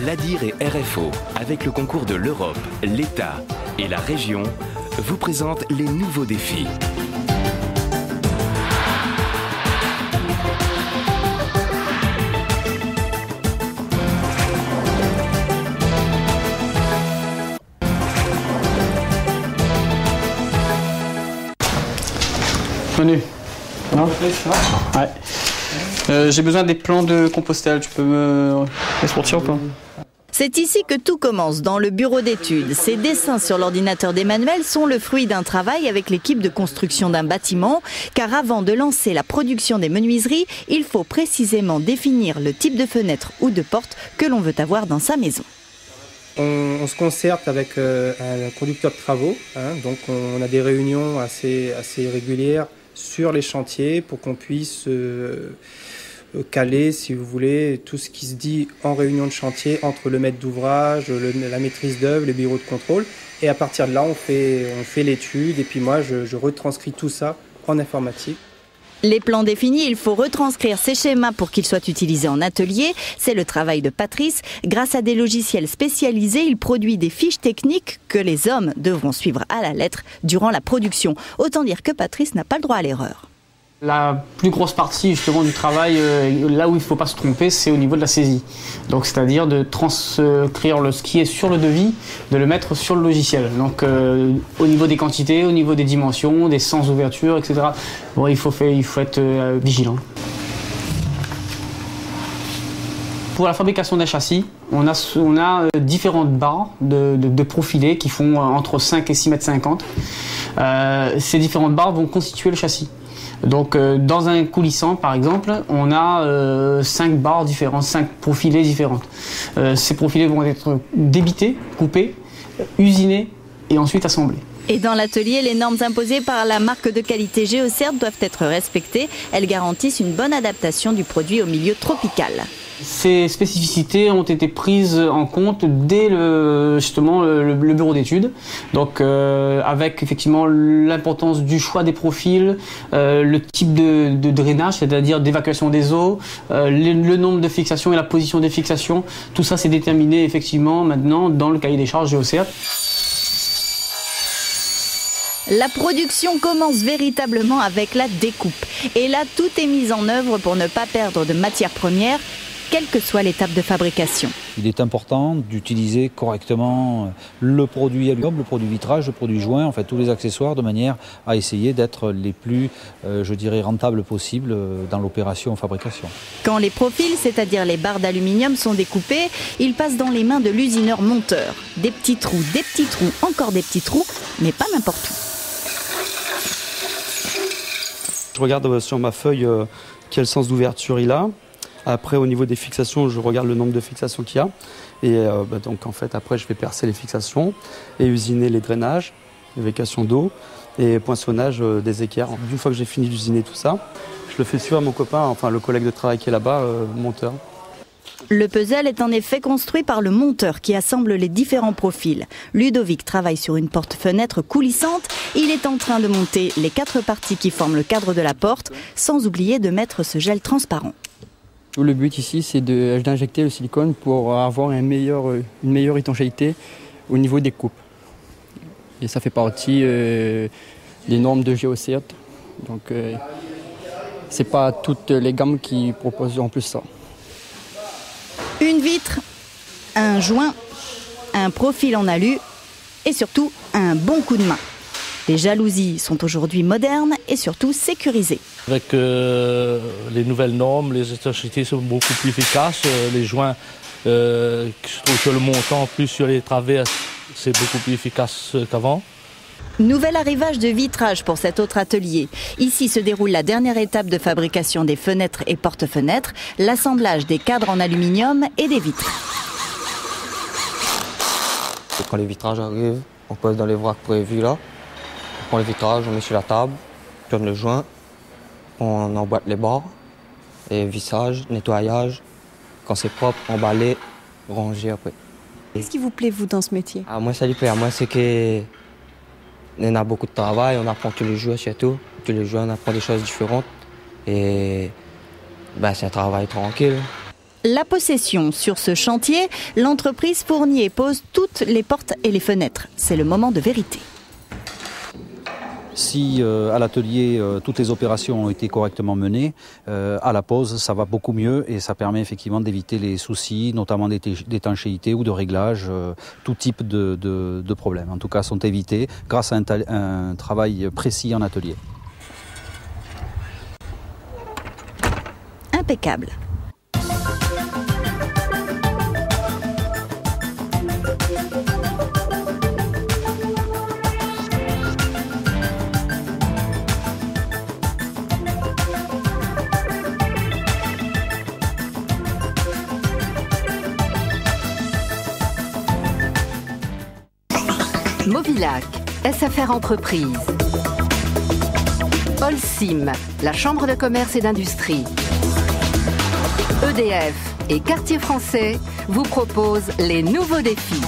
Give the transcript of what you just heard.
l'ADIR et RFO, avec le concours de l'Europe, l'État et la région, vous présentent les nouveaux défis. Menu. Non ? Ouais. J'ai besoin des plans de compostage. Tu peux me les sortir ou pas ? C'est ici que tout commence, dans le bureau d'études. Ces dessins sur l'ordinateur d'Emmanuel sont le fruit d'un travail avec l'équipe de construction d'un bâtiment, car avant de lancer la production des menuiseries, il faut précisément définir le type de fenêtre ou de porte que l'on veut avoir dans sa maison. On se concerte avec un conducteur de travaux, donc on a des réunions assez régulières sur les chantiers pour qu'on puisse caler, si vous voulez, tout ce qui se dit en réunion de chantier entre le maître d'ouvrage, la maîtrise d'œuvre, les bureaux de contrôle. Et à partir de là, on fait l'étude et puis moi, je retranscris tout ça en informatique. Les plans définis, il faut retranscrire ces schémas pour qu'ils soient utilisés en atelier. C'est le travail de Patrice. Grâce à des logiciels spécialisés, il produit des fiches techniques que les hommes devront suivre à la lettre durant la production. Autant dire que Patrice n'a pas le droit à l'erreur. La plus grosse partie justement du travail, là où il ne faut pas se tromper, c'est au niveau de la saisie. Donc c'est-à-dire de transcrire ce qui est sur le devis, de le mettre sur le logiciel. Donc au niveau des quantités, au niveau des dimensions, des sens d'ouverture, etc. Bon, il faut être vigilant. Pour la fabrication d'un châssis, on a différentes barres de profilés qui font entre 5 et 6,50 m. Ces différentes barres vont constituer le châssis. Donc dans un coulissant par exemple, on a 5 barres différentes, 5 profilés différentes. Ces profilés vont être débités, coupés, usinés et ensuite assemblés. Et dans l'atelier, les normes imposées par la marque de qualité Geocert doivent être respectées. Elles garantissent une bonne adaptation du produit au milieu tropical. Ces spécificités ont été prises en compte dès le bureau d'études. Donc avec effectivement l'importance du choix des profils, le type de drainage, c'est-à-dire d'évacuation des eaux, le nombre de fixations et la position des fixations. Tout ça c'est déterminé effectivement maintenant dans le cahier des charges Geocert. La production commence véritablement avec la découpe. Et là, tout est mis en œuvre pour ne pas perdre de matières premières, quelle que soit l'étape de fabrication. Il est important d'utiliser correctement le produit aluminium, le produit vitrage, le produit joint, en fait tous les accessoires de manière à essayer d'être les plus, rentables possibles dans l'opération fabrication. Quand les profils, c'est-à-dire les barres d'aluminium, sont découpés, ils passent dans les mains de l'usineur monteur. Des petits trous, encore des petits trous, mais pas n'importe où. Je regarde sur ma feuille quel sens d'ouverture il a. Après, au niveau des fixations, je regarde le nombre de fixations qu'il y a. Et donc, en fait, après, je vais percer les fixations et usiner les drainages, l'évacuation d'eau et poinçonnage des équerres. Une fois que j'ai fini d'usiner tout ça, je le fais suivre à mon copain, enfin le collègue de travail qui est là-bas, monteur. Le puzzle est en effet construit par le monteur qui assemble les différents profils. Ludovic travaille sur une porte-fenêtre coulissante. Il est en train de monter les 4 parties qui forment le cadre de la porte, sans oublier de mettre ce gel transparent. Le but ici, c'est d'injecter le silicone pour avoir une meilleure étanchéité au niveau des coupes. Et ça fait partie des normes de Geocert. Donc, c'est pas toutes les gammes qui proposent en plus ça. Une vitre, un joint, un profil en alu et surtout un bon coup de main. Les jalousies sont aujourd'hui modernes et surtout sécurisées. Avec les nouvelles normes, les étanchéités sont beaucoup plus efficaces. Les joints, je trouve que le montant en plus sur les travers, c'est beaucoup plus efficace qu'avant. Nouvel arrivage de vitrage pour cet autre atelier. Ici se déroule la dernière étape de fabrication des fenêtres et porte-fenêtres, l'assemblage des cadres en aluminium et des vitres. Quand les vitrages arrivent, on pose dans les vracs prévus là. On prend le vitrage, on met sur la table, on tourne le joint, on emboîte les bords, et vissage, nettoyage. Quand c'est propre, emballer, ranger après. Qu'est-ce qui vous plaît, vous, dans ce métier? Moi, ça lui plaît. Moi, c'est que on a beaucoup de travail, on apprend tous les jours surtout. Tous les jours, on apprend des choses différentes. Et c'est un travail tranquille. La possession sur ce chantier, l'entreprise fournit et pose toutes les portes et les fenêtres. C'est le moment de vérité. Si à l'atelier, toutes les opérations ont été correctement menées, à la pose, ça va beaucoup mieux et ça permet effectivement d'éviter les soucis, notamment d'étanchéité ou de réglage, tout type de problèmes. En tout cas, sont évités grâce à un travail précis en atelier. Impeccable. Movilac, SFR Entreprise. Holcim, la Chambre de commerce et d'industrie. EDF et Quartier Français vous proposent les nouveaux défis.